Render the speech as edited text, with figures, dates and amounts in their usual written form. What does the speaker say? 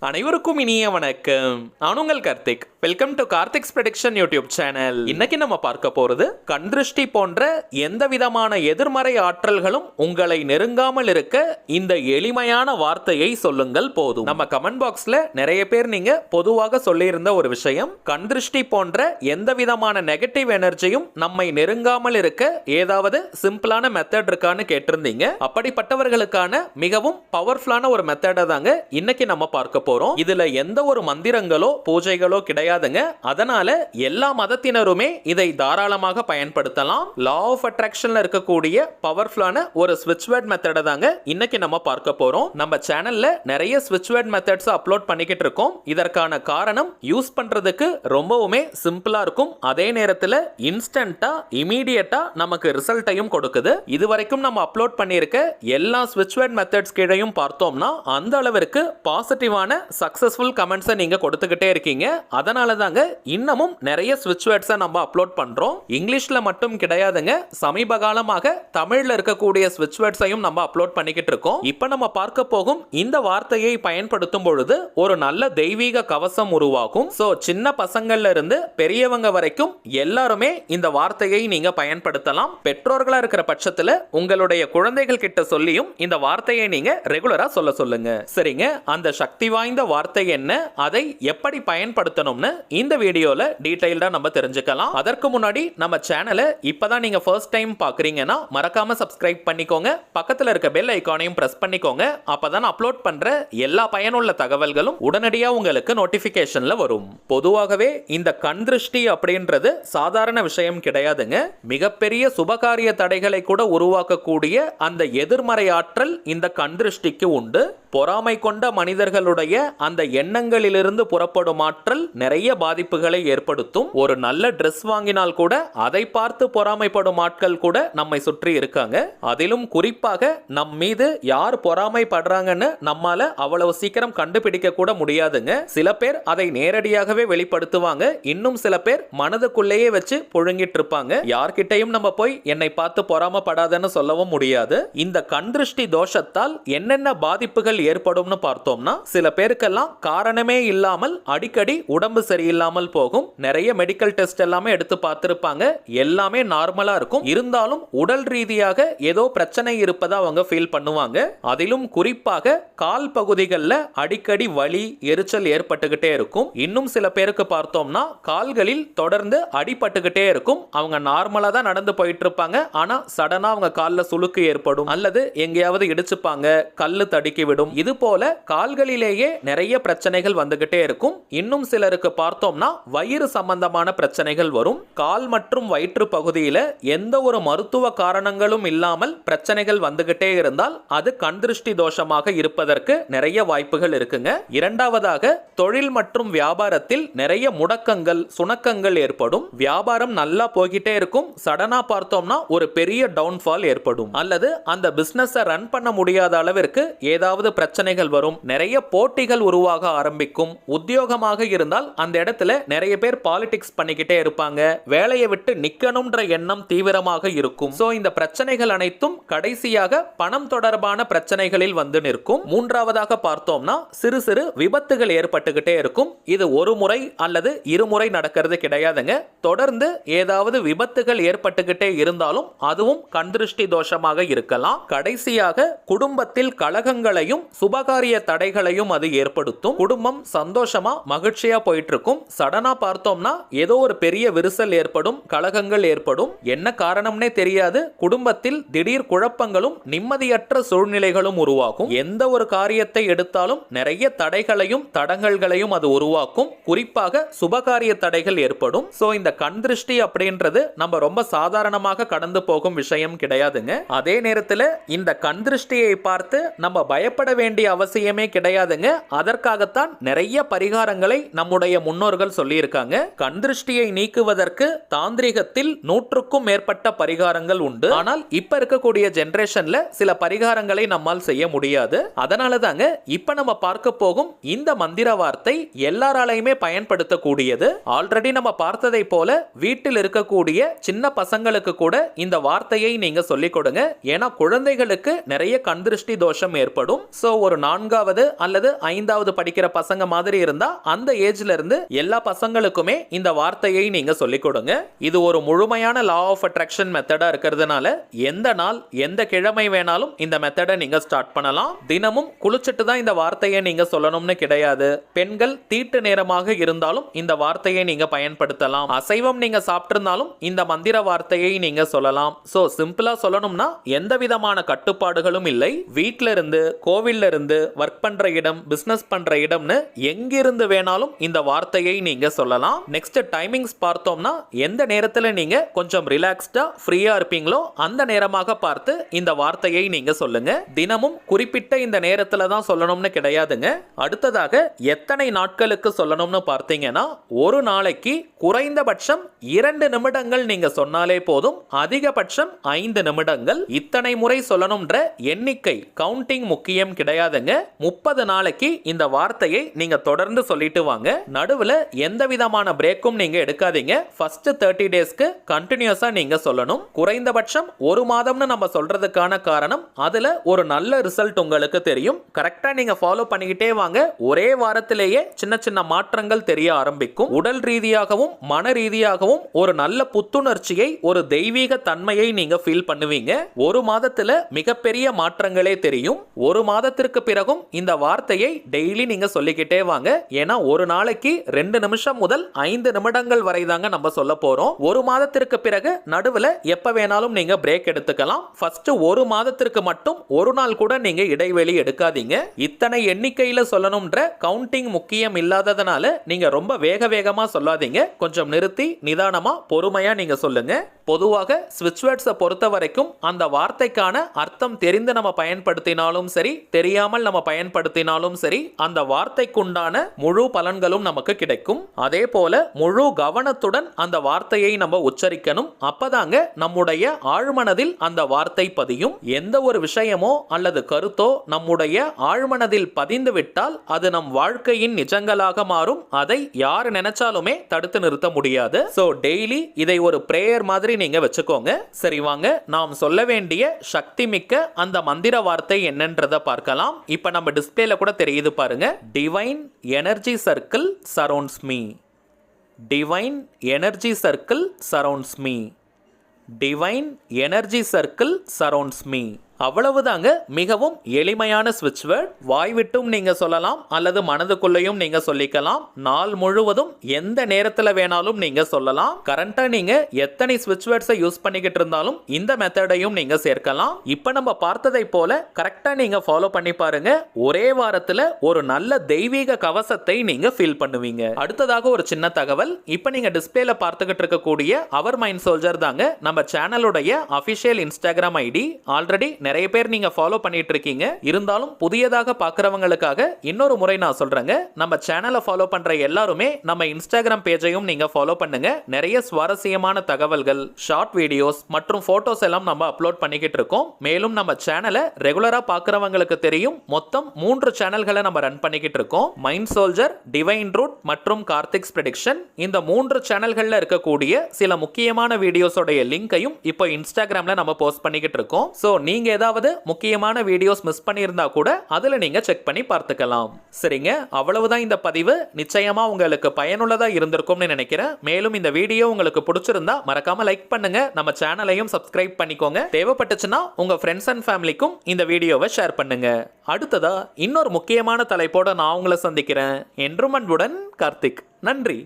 அனைவருக்கும் இனிய வணக்கம். நான் உங்கள் Karthik. Welcome to Karthik's prediction YouTube channel. இன்னைக்கு நம்ம பார்க்க போறது கண்திருஷ்டி போன்ற எந்த விதமான எதிர்மறை ஆற்றல்களும் உங்களை நெருங்காமல் இருக்க இந்த எளிமையான வார்த்தையை சொல்லுங்கள் போதும். நம்ம கமெண்ட் பாக்ஸ்ல நிறைய பேர் நீங்க பொதுவாக சொல்லியிருந்த ஒரு விஷயம், கண்திருஷ்டி போன்ற எந்த விதமான நெகட்டிவ் எனர்ஜியும் நம்மை நெருங்காமல் இருக்க ஏதாவது சிம்பிளான மெத்தட் இருக்கான்னு கேட்டிருந்தீங்க. அப்படிப்பட்டவர்களுக்கான மிகவும் பவர்ஃபுல்லான ஒரு மெத்தடை தாங்க இன்னைக்கு நம்ம பார்க்க போறோம். இதுல எந்த ஒரு மந்திரங்களோ பூஜைகளோ கிடையாதுங்க. அதனால எல்லா மதத்தினருமே இதை தாராளமாக பயன்படுத்தலாம். லா ஆஃப் அட்ராக்ஷன்ல இருக்கக்கூடிய பவர்ஃபுல்லான ஒரு ஸ்விட்ச் வேர்ட் மெத்தடை தாங்க இன்னைக்கு நம்ம பார்க்க போறோம். நம்ம சேனல்ல நிறைய ஸ்விட்ச் வேர்ட் மெத்தட்ஸ் அப்லோட் பண்ணிக்கிட்டு இருக்கோம். இதற்கான காரணம் யூஸ் பண்றதுக்கு ரொம்பவுமே சிம்பிளா இருக்கும். அதே நேரத்தில் இன்ஸ்டன்டா இமீடியட்டா நமக்கு ரிசல்ட்டையும் கொடுக்குது. இதுவரைக்கும் நம்ம அப்லோட் பண்ணியிருக்க எல்லா ஸ்விட்ச் வேர்ட் மெத்தட்ஸ் கீழையும் பார்த்தோம்னா அந்த அளவிற்கு பாசிட்டிவான சக்சஸ்ஃபுல் கமெண்ட்ஸை நீங்க கொடுத்துக்கிட்டே இருக்கீங்க. அதனால தாங்க இன்னமும் நிறைய ஸ்விட்ச் வேர்ட்ஸை நம்ம அப்லோட் பண்றோம். இங்கிலீஷ்ல மட்டும் கிடையாதுங்க, சமீப காலமாக தமிழ்ல இருக்கக்கூடிய ஸ்விட்ச் வேர்ட்ஸையும் நம்ம அப்லோட் பண்ணிக்கிட்டு இருக்கோம். இப்போ நம்ம பார்க்க போகும் இந்த வார்த்தையை பயன்படுத்தும் பொழுது ஒரு நல்ல தெய்வீக கவசம் உருவாகும். சோ சின்ன பசங்கள்ல இருந்து பெரியவங்க வரைக்கும் எல்லாருமே இந்த வார்த்தையை நீங்க பயன்படுத்தலாம். பெற்றோர்களா இருக்கிற பட்சத்துல உங்களுடைய குழந்தைகள் கிட்ட சொல்லியும் இந்த வார்த்தையை நீங்க ரெகுலரா சொல்லுங்க. சரிங்க, அந்த சக்தி வாய்ந்த வார்த்தை என்ன, அதை எப்படி பயன்படுத்தணும்னு இந்த வீடியோல டீடைல்டா நம்ம தெரிஞ்சுக்கலாம். அதற்கு முன்னாடி நம்ம சேனலை இப்பதான் நீங்க ஃபர்ஸ்ட் டைம் பாக்குறீங்கன்னா மறக்காம சப்ஸ்கிரைப் பண்ணிக்கோங்க. பக்கத்துல இருக்க பெல் ஐகானையும் பிரஸ் பண்ணிக்கோங்க. அப்பதான் அப்லோட் பண்ற எல்லா பயனுள்ள தகவல்களும் உடனடியா உங்களுக்கு நோட்டிபிகேஷன்ல வரும். பொதுவாகவே இந்த கண் திருஷ்டி அப்படின்றது சாதாரண விஷயம் கிடையாதுங்க. மிகப்பெரிய சுபகாரிய தடைகளை கூட உருவாக்கக்கூடிய அந்த எதிர்மறை ஆற்றல் இந்த கண் திருஷ்டிக்கு உண்டு. பொறாமை கொண்ட மனிதர்களுடைய அந்த எண்ணங்களிலிருந்து புறப்படும் ஆற்றல் நிறைய பாதிப்புகளை ஏற்படுத்தும். ஒரு நல்ல ட்ரெஸ் வாங்கினால் கூட அதை பார்த்து பொறாமைப்படும் ஆட்கள் கூட நம்மை சுற்றி இருக்காங்க. அதிலும் குறிப்பாக நம் மீது யார் பொறாமைப்படுறாங்கன்னு நம்மால அவ்வளவு சீக்கிரம் கண்டுபிடிக்க கூட முடியாதுங்க. சில பேர் அதை நேரடியாகவே வெளிப்படுத்துவாங்க. இன்னும் சில பேர் மனதுக்குள்ளேயே வச்சு புழுங்கிட்டு இருப்பாங்க. யார்கிட்டையும் நம்ம போய் என்னை பார்த்து பொறாமப்படாதன்னு சொல்லவும் முடியாது. இந்த கண்திருஷ்டி தோஷத்தால் என்னென்ன பாதிப்புகள் ஏற்படும்னு பார்த்தோம்னா, சில பேருக்கெல்லாம் காரணமே இல்லாமல் அடிக்கடி உடம்பு சரியில்லாமல் போகும். நிறைய மெடிக்கல் டெஸ்ட் எல்லாமே எடுத்து பார்த்திருப்பாங்க. எல்லாமே நார்மலா இருக்கும். இருந்தாலும் உடல் ரீதியாக ஏதோ பிரச்சனை இருப்பதா அவங்க ஃபீல் பண்ணுவாங்க. அதிலும் குறிப்பாக கால் பகுதிகளில் அடிக்கடி வலி எரிச்சல் ஏற்பட்டுக்கிட்டே இருக்கும். இன்னும் சில பேருக்கு பார்த்தோம்னா கால்களில் தொடர்ந்து அடிபட்டுக்கிட்டே இருக்கும். அவங்க நார்மலா தான் நடந்து போயிட்டு இருப்பாங்க. ஆனா சடனா அவங்க காலில் சுளுக்கு ஏற்படும் அல்லது எங்கேயாவது இடிச்சுப்பாங்க, கல்லு தடுக்கி விடும். இது போல கால்களிலேயே நிறைய பிரச்சனைகள் வந்துகிட்டே இருக்கும். இன்னும் சிலருக்கு பார்த்தோம்னா வயிறு சம்பந்தமான பிரச்சனைகள் வரும். கால் மற்றும் வயிற்று பகுதியில எந்த ஒரு மருத்துவ காரணங்களும் இல்லாமல் பிரச்சனைகள் வந்துகிட்டே இருந்தால் அது கண்திருஷ்டி தோஷமாக இருப்பதற்கு நிறைய வாய்ப்புகள் இருக்குங்க. இரண்டாவதாக, தொழில் மற்றும் வியாபாரத்தில் நிறைய முடக்கங்கள் சுணக்கங்கள் ஏற்படும். வியாபாரம் நல்லா போய்கிட்டே இருக்கும். சடனா பார்த்தோம்னா ஒரு பெரிய டவுன்ஃபால் ஏற்படும். அல்லது அந்த பிசினஸ் ரன் பண்ண முடியாத அளவிற்கு ஏதாவது பிரச்சனைகள் வரும். நிறைய போட்டிகள் உருவாக ஆரம்பிக்கும். உத்தியோகமாக இருந்தால் அந்த இடத்துல நிறைய பேர் பாலிடிக்ஸ் பண்ணிக்கிட்டே இருப்பாங்க. வேலையை விட்டு நிக்கணும்ன்ற எண்ணம் தீவிரமாக இருக்கும். சோ இந்த பிரச்சனைகள் அனைத்தும் கடைசியாக பணம் தொடர்பான பிரச்சனைகளில் வந்து நிற்கும். மூன்றாவதாக பார்த்தோம்னா சிறு சிறு விபத்துகள் ஏற்பட்டுக்கிட்டே இருக்கும். இது ஒரு முறை அல்லது இருமுறை நடக்கிறது கிடையாதுங்க. தொடர்ந்து ஏதாவது விபத்துகள் ஏற்பட்டுக்கிட்டே இருந்தாலும் அதுவும் கண்திருஷ்டி தோஷமாக இருக்கலாம். கடைசியாக குடும்பத்தில் கலகங்களையும் சுபகாரிய தடைகளையும் அது ஏற்படுத்தும். குடும்பம் சந்தோஷமா மகிழ்ச்சியா போயிட்டு இருக்கும். சடனா பார்த்தோம்னா ஏதோ ஒரு பெரிய விரிசல் ஏற்படும், கலகங்கள் ஏற்படும். என்ன காரணம்னே தெரியாது. குடும்பத்தில் திடீர் குழப்பங்களும் நிம்மதியற்ற சூழ்நிலைகளும் உருவாகும். எந்த ஒரு காரியத்தை எடுத்தாலும் நிறைய தடைகளையும் தடங்கல்களையும் அது உருவாக்கும். குறிப்பாக சுபகாரிய தடைகள் ஏற்படும். சோ இந்த கண் திருஷ்டி அப்படின்றது நம்ம ரொம்ப சாதாரணமாக கடந்து போகும் விஷயம் கிடையாதுங்க. அதே நேரத்தில் இந்த கண் திருஷ்டியை பார்த்து நம்ம பயப்பட வேண்டிய அவசியமே கிடையாதுங்க. அதற்காகத்தான் நிறைய பரிகாரங்களை நம்முடைய முன்னோர்கள் சொல்லியிருக்காங்க. கண்திருஷ்டியை நீக்குவதற்கு தாந்திரிகத்தில் 100க்கும் மேற்பட்ட பரிகாரங்கள் உண்டு. ஆனால் இப்ப இருக்கக்கூடிய ஜெனரேஷன்ல சில பரிகாரங்களை நம்மால் செய்ய முடியாது. அதனால தாங்க இப்ப நம்ம பார்க்க போகும் இந்த மந்திர வார்த்தை எல்லாராலையுமே பயன்படுத்தக்கூடியது. ஆல்ரெடி நம்ம பார்த்ததை போல வீட்டில் இருக்கக்கூடிய சின்ன பசங்களுக்கு கூட இந்த வார்த்தையை நீங்க சொல்லிக் கொடுங்க. ஏன்னா குழந்தைகளுக்கு நிறைய கண்திருஷ்டி தோஷம் ஏற்படும். சோ ஒரு 4வது அல்லது 5வது படிக்கிற பசங்க மாதிரி இருந்தா அந்த ஏஜ்ல இருந்து எல்லா பசங்களுக்குமே இந்த வார்த்தையை நீங்க சொல்லிக் கொடுங்க. இது ஒரு முழுமையான லா ஆஃப் அட்ராக்ஷன் மெத்தடா இருக்கிறதுனால எந்த நாள் எந்த கிழமை வேணாலும் இந்த மெத்தடை நீங்க ஸ்டார்ட் பண்ணலாம். தினமும் குளிச்சுட்டு தான் இந்த வார்த்தையை நீங்க சொல்லணும்னு கிடையாது. பெண்கள் தீட்டு நேரமாக இருந்தாலும் இந்த வார்த்தையை நீங்க பயன்படுத்தலாம். அசைவம் நீங்க சாப்பிட்டிருந்தாலும் இந்த மந்திர வார்த்தையை நீங்க சொல்லலாம். சோ சிம்பிளா சொல்லணும்னா எந்த விதமான கட்டுப்பாடுகளும் இல்லை. வீட்ல இருந்து, கோவில்ல இருந்து, ஒர்க் பண்ற இடம், பிசினஸ் பண்ற இடம்னு எங்கிருந்து வேணாலும் இந்த வார்த்தையை நீங்க சொல்லலாம். நெக்ஸ்ட் டைமிங்ஸ் பார்த்தோம்னா எந்த நேரத்துல நீங்க கொஞ்சம் ரிலாக்ஸ்டா ஃப்ரீயா இருப்பீங்களோ அந்த நேரமாக பார்த்து இந்த வார்த்தையை நீங்க சொல்லுங்க. தினமும் குறிப்பிட்ட இந்த நேரத்துல தான் சொல்லணும்னு கிடையாதுங்க. அடுத்ததாக எத்தனை நாட்களுக்கு சொல்லணும்னு பார்த்தீங்கன்னா ஒரு நாளைக்கு குறைந்தபட்சம் 2 நிமிடங்கள் நீங்க சொன்னாலே போதும். அதிகபட்சம் 5 நிமிடங்கள். இத்தனை முறை சொல்லணும்ன்ற எண்ணிக்கை கவுண்டிங் முக்கியம் கிடையாதுங்க. 30 நாளைக்கு இந்த வார்த்தையை நீங்க தொடர்ந்து சொல்லிட்டு வாங்க. நடுவுல எந்த விதமான பிரேக்கும் நீங்க எடுக்காதீங்க. ஃபர்ஸ்ட் 30 டேஸ்க்கு கண்டினியூஸா நீங்க சொல்லணும். குறைந்தபட்சம் ஒரு மாதம்னு நம்ம சொல்றதுக்கான காரணம் அதுல ஒரு நல்ல ரிசல்ட் உங்களுக்கு தெரியும். கரெக்டா நீங்க ஃபாலோ பண்ணிக்கிட்டே வாங்க. ஒரே வாரத்திலேயே சின்ன சின்ன மாற்றங்கள் தெரிய ஆரம்பிக்கும். உடல் ரீதியாகவும் மன ரீதியாகவும் ஒரு நல்ல புத்துணர்ச்சியை, ஒரு தெய்வீக தன்மையை நீங்க ஃபீல் பண்ணுவீங்க. ஒரு மாதத்துல மிகப்பெரிய மாற்றங்களே தெரியும். ஒரு மாதத்திற்கு பிறகும் இந்த வார்த்தையை டெய்லி நீங்க சொல்லிக்கிட்டே வாங்க. ஏன்னா ஒரு நாளைக்கு 2 நிமிஷம் முதல் 5 நிமிடங்கள் வரை தாங்க நம்ம சொல்ல போறோம். ஒரு மாதத்திற்கு பிறகு நடுவுல எப்ப வேணாலும் நீங்க பிரேக் எடுத்துக்கலாம். ஃபர்ஸ்ட் ஒரு மாதத்திற்கு மட்டும் ஒரு நாள் கூட நீங்க இடைவெளி எடுக்காதீங்க. இத்தனை எண்ணிக்கையில சொல்லணும்ன்ற கவுண்டிங் முக்கியம் இல்லாததனால நீங்க ரொம்ப வேகமா சொல்லாதீங்க. கொஞ்சம் நிறுத்தி நிதானமா பொறுமையா நீங்க சொல்லுங்க. பொதுவாக ஸ்விட்ச் வேர்ட்ஸை பொறுத்த வரைக்கும் அந்த வார்த்தைக்கான அர்த்தம் தெரிந்து நம்ம பயன்படுத்தினாலும் சரி, தெரியாமல் நம்ம பயன்படுத்தினாலும் சரி, அந்த வார்த்தைக்குண்டான முழு பலன்களும் நமக்கு கிடைக்கும். அதே போல முழு கவனத்துடன் அந்த வார்த்தையை நம்ம உச்சரிக்கணும். அப்பதாங்க நம்முடைய ஆழ்மனதில் அந்த வார்த்தை பதியும். எந்த ஒரு விஷயமோ அல்லது கருத்தோ நம்முடைய ஆழ்மனதில் பதிந்து விட்டால் அது நம் வாழ்க்கையின் நிஜங்களாக மாறும். அதை யார் நினைச்சாலுமே தடுத்து நிறுத்த முடியாது. சோ டெய்லி இதை ஒரு பிரேயர் மாதிரி நீங்க வச்சுக்கோங்க. சரி வாங்க நாம் சொல்ல வேண்டிய சக்தி மிக்க அந்த மந்திர வார்த்தை என்னன்றத பார்க்கலாம். இப்ப நம்ம டிஸ்பிளேல கூட தெரியுது பாருங்க. Divine energy circle surrounds me. Divine energy circle surrounds me. Divine energy circle surrounds me. அவ்வளவுதாங்க. மிகவும் எளிமையான ஸ்விட்ச் வேர்ட். வாய் விட்டும் நீங்க சொல்லலாம் அல்லது மனதுக்குள்ளேயும் நீங்க சொல்லிக்கலாம். நாள் முழுவதும் எந்த நேரத்துல வேணாலும் நீங்க சொல்லலாம். கரண்டா நீங்க எத்தனை ஸ்விட்ச் வேர்ட்ஸை யூஸ் பண்ணிக்கிட்டு இருந்தாலும் இந்த மெத்தடையும் நீங்க சேர்க்கலாம். இப்ப நம்ம பார்த்ததை போல கரெக்டா நீங்க ஃபாலோ பண்ணி பாருங்க. ஒரே வாரத்துல ஒரு நல்ல தெய்வீக கவசத்தை நீங்க ஃபீல் பண்ணுவீங்க. அடுத்ததாக ஒரு சின்ன தகவல். இப்ப நீங்க டிஸ்பிளேல பார்த்துக்கிட்டு இருக்கக்கூடிய அவர் மைண்ட் சோல்ஜர் தாங்க நம்ம சேனலுடைய அபிஷியல் இன்ஸ்டாகிராம் ஐடி. ஆல்ரெடி நிறைய பேர் நீங்க ஃபாலோ பண்ணிட்டு இருக்கீங்க. இருந்தாலும் புதியதாக பார்க்கறவங்களுக்காக இன்னொரு முறை நான் சொல்றேங்க. நம்ம சேனலை ஃபாலோ பண்ற எல்லாருமே நம்ம இன்ஸ்டாகிராம் பேஜையும் நீங்க ஃபாலோ பண்ணுங்க. நிறைய சுவாரஸ்யமான தகவல்கள், ஷார்ட் வீடியோஸ் மற்றும் போட்டோஸ் எல்லாம் நம்ம அப்லோட் பண்ணிக்கிட்டு இருக்கோம். மேலும் நம்ம சேனலை ரெகுலரா பார்க்கறவங்களுக்கு தெரியும். மொத்தம் 3 சேனல்களை நம்ம ரன் பண்ணிக்கிட்டு இருக்கோம். மைண்ட் சோல்ஜர், டிவைன் ரூட் மற்றும் கார்த்திக்ஸ் ப்ரெடிக்ஷன். இந்த 3 சேனல்கள்ல இருக்கக்கூடிய சில முக்கியமான வீடியோஸோட லிங்கையும் இப்போ இன்ஸ்டாகிராம்ல நம்ம போஸ்ட் பண்ணிக்கிட்டு இருக்கோம். சோ நீங்க ஏதாவது முக்கியமான வீடியோஸ் மிஸ் பண்ணியிருந்தா கூட அதுல நீங்க செக் பண்ணி பார்த்துக்கலாம். சரிங்க, அவ்வளவுதான் இந்த பதிவு. நிச்சயமா உங்களுக்கு பயனுள்ளதா இருந்திருக்கும்னு நினைக்கிறேன். மேலும் இந்த வீடியோ உங்களுக்கு பிடிச்சிருந்தா மறக்காம லைக் பண்ணுங்க. நம்ம சேனலையும் சப்ஸ்கிரைப் பண்ணிக்கோங்க. தேவைப்பட்டுச்சுன்னா உங்க ஃப்ரெண்ட்ஸ் அண்ட் ஃபேமிலிக்கும் இந்த வீடியோவை ஷேர் பண்ணுங்க. அடுத்ததா இன்னொரு முக்கியமான தலைப்போட நான் உங்களை சந்திக்கிறேன். என்றும் அன்புடன் கார்த்திக். நன்றி.